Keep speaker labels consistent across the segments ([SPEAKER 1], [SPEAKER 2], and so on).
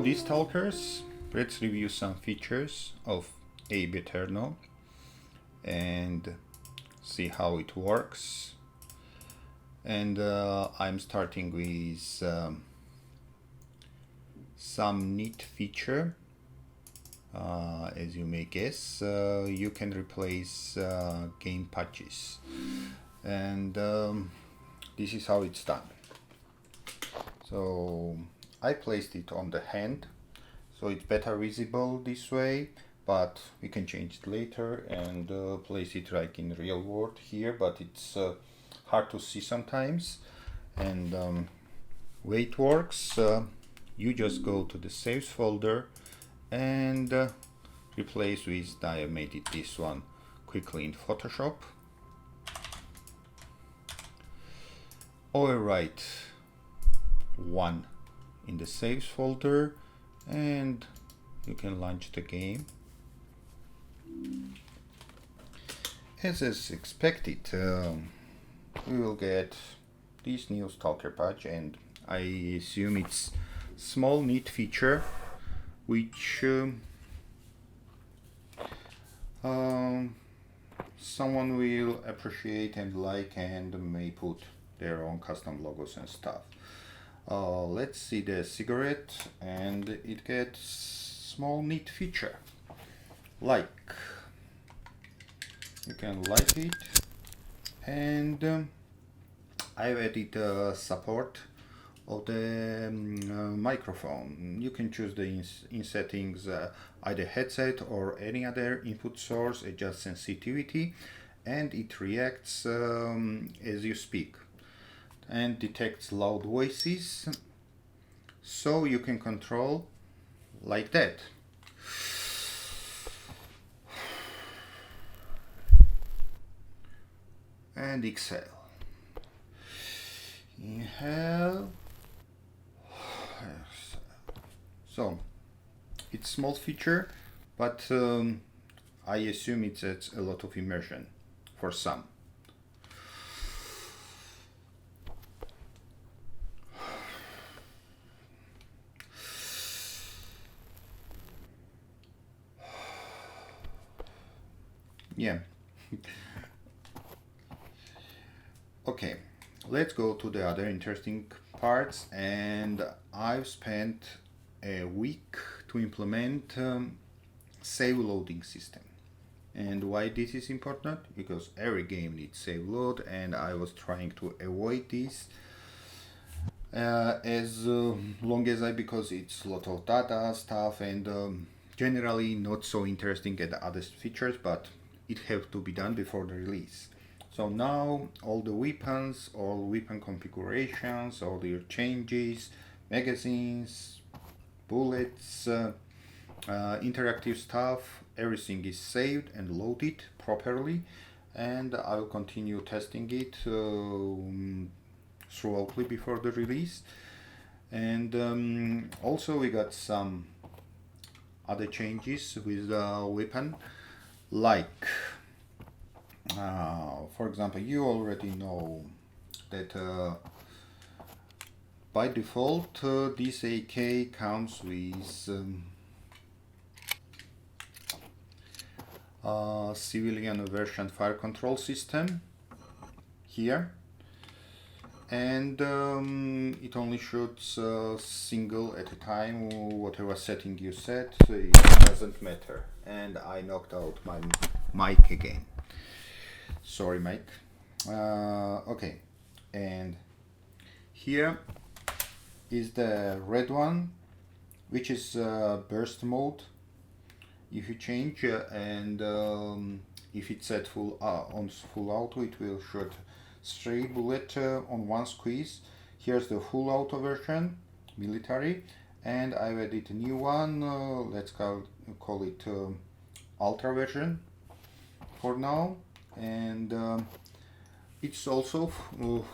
[SPEAKER 1] Howdy Stalkers, let's review some features of AETERNO and see how it works. And I'm starting with some neat feature. As you may guess, you can replace game patches, and this is how it's done. So I placed it on the hand, so it's better visible this way, but we can change it later and place it like in real world here, but it's hard to see sometimes. And way it works, you just go to the saves folder and replace with, I made it this one quickly in Photoshop. Overwrite one in the saves folder and you can launch the game. As is expected, we will get this new stalker patch, and I assume it's small neat feature which someone will appreciate and like and may put their own custom logos and stuff. Let's see the cigarette, and it gets small neat feature like you can light it, and I've added support of the microphone. You can choose the in settings either headset or any other input source, adjust sensitivity, and it reacts as you speak and detects loud voices, so you can control like that. And exhale. Inhale. So it's small feature, but I assume it adds a lot of immersion for some. Yeah. Okay, let's go to the other interesting parts, and I've spent a week to implement save loading system. And why this is important? Because every game needs save load, and I was trying to avoid this as long as because it's a lot of data stuff, and generally not so interesting at the other features, but it has to be done before the release. So now all the weapons, all weapon configurations, all your changes, magazines, bullets, interactive stuff, everything is saved and loaded properly, and I will continue testing it throughout before the release. And also we got some other changes with the weapon, like for example, you already know that by default this AK comes with civilian version fire control system here, and it only shoots single at a time. Whatever setting you set, it doesn't matter. And I knocked out my mic again. Sorry, Mike. Okay, and here is the red one, which is burst mode. If you change and if it's set on full auto, it will shoot 3 bullets on one squeeze. Here's the full auto version, military, and I've added a new one. Let's call it ultra version for now. And it's also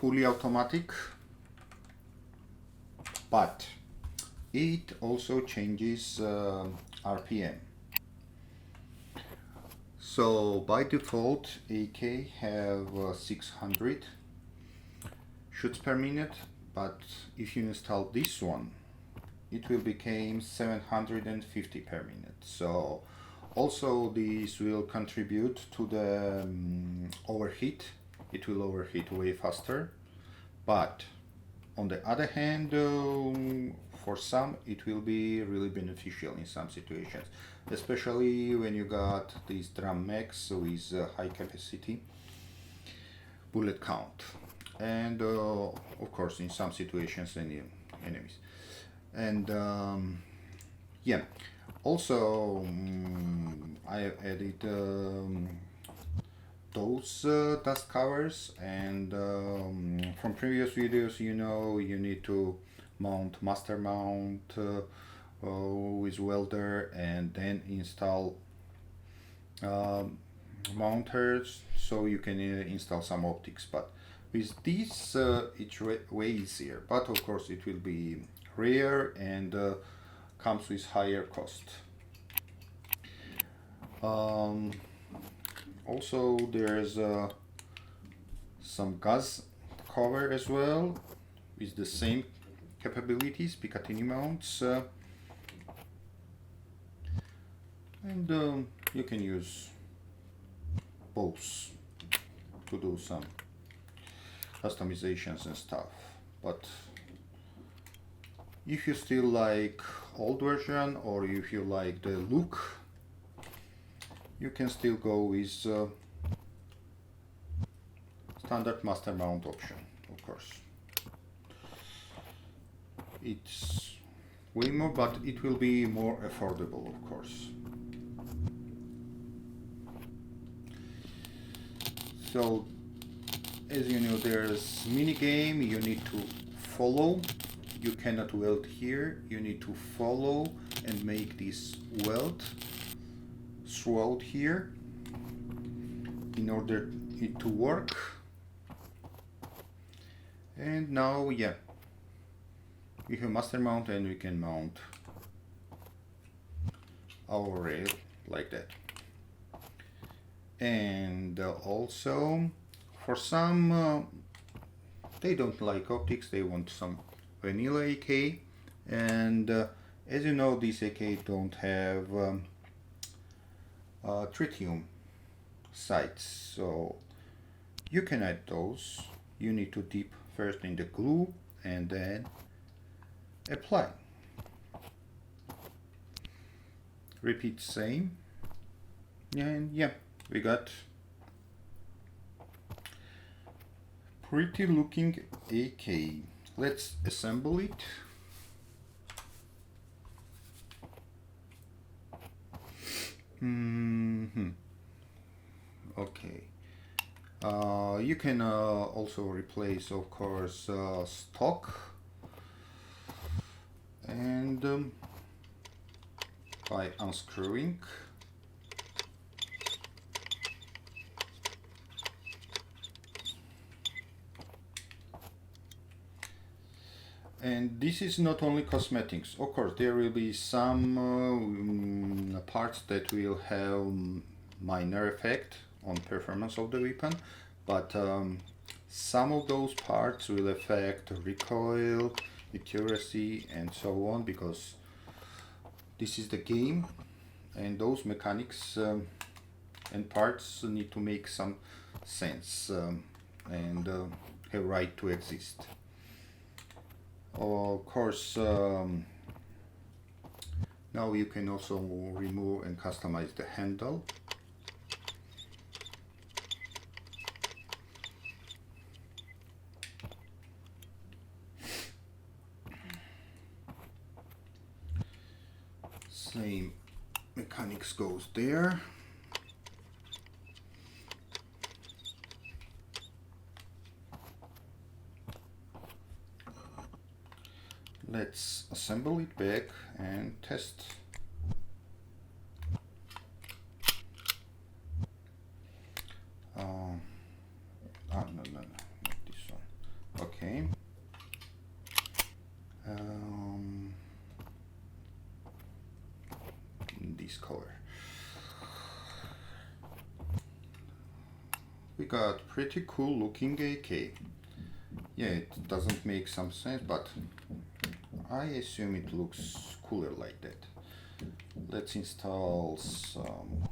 [SPEAKER 1] fully automatic, but it also changes RPM. So by default AK have 600 shoots per minute, but if you install this one, it will become 750 per minute. So also this will contribute to the overheat. It will overheat way faster, but on the other hand, for some it will be really beneficial in some situations, especially when you got these drum mags with high capacity bullet count, and of course in some situations enemies. And yeah, also I have added those dust covers, and from previous videos, you know, you need to mount master mount with welder and then install mounters so you can install some optics. But with this it's way easier, but of course it will be rare and comes with higher cost. Also there's some gauze cover as well with the same capabilities, Picatinny mounts, and you can use both to do some customizations and stuff. But if you still like old version, or if you like the look, you can still go with standard master mount option, of course. It's way more, but it will be more affordable, of course. So as you know, there's mini game, you need to follow. You cannot weld here, you need to follow and make this weld throughout here in order it to work. And now, yeah, we have master mount and we can mount our rail like that. And also for some they don't like optics, they want some vanilla AK, and as you know, these AK don't have tritium sights, so you can add those. You need to dip first in the glue and then apply. Repeat same, and yeah, we got pretty looking AK. Let's assemble it. Okay. You can also replace, of course, stock, and by unscrewing. And this is not only cosmetics. Of course, there will be some parts that will have minor effect on performance of the weapon, but some of those parts will affect recoil, accuracy, and so on, because this is the game, and those mechanics and parts need to make some sense and have right to exist. Of course, now you can also remove and customize the handle. Same mechanics goes there. Let's assemble it back and test. No, not this one. Okay. This color. We got pretty cool looking AK. Yeah, it doesn't make some sense, but I assume it looks cooler like that. Let's install some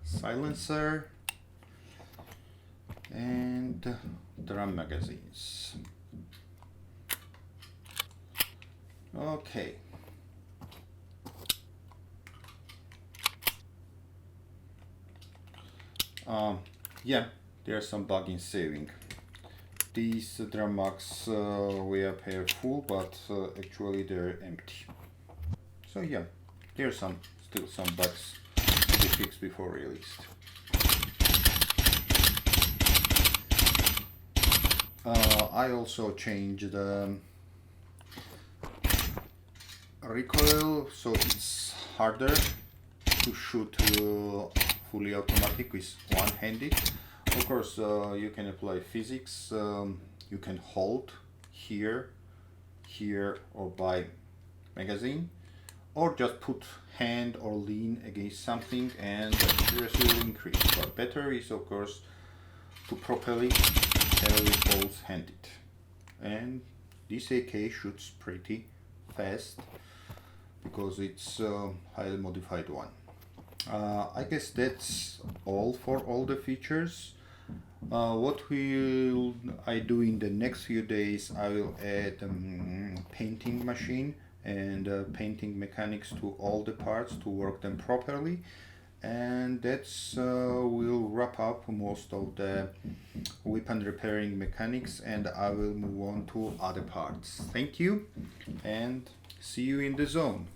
[SPEAKER 1] silencer and drum magazines. Okay. Yeah, there's some bug in saving. These drum mags we appear full, but actually they're empty. So yeah, there's still some bugs to be fixed before released. I also changed the recoil, so it's harder to shoot fully automatic with one-handed. Of course, you can apply physics. You can hold here, or by magazine, or just put hand or lean against something and the accuracy will increase. But better is, of course, to properly carry both handed. And this AK shoots pretty fast because it's a highly modified one. I guess that's all for all the features. What will I do in the next few days? I will add painting machine and painting mechanics to all the parts to work them properly, and that's will wrap up most of the weapon repairing mechanics, and I will move on to other parts. Thank you and see you in the zone.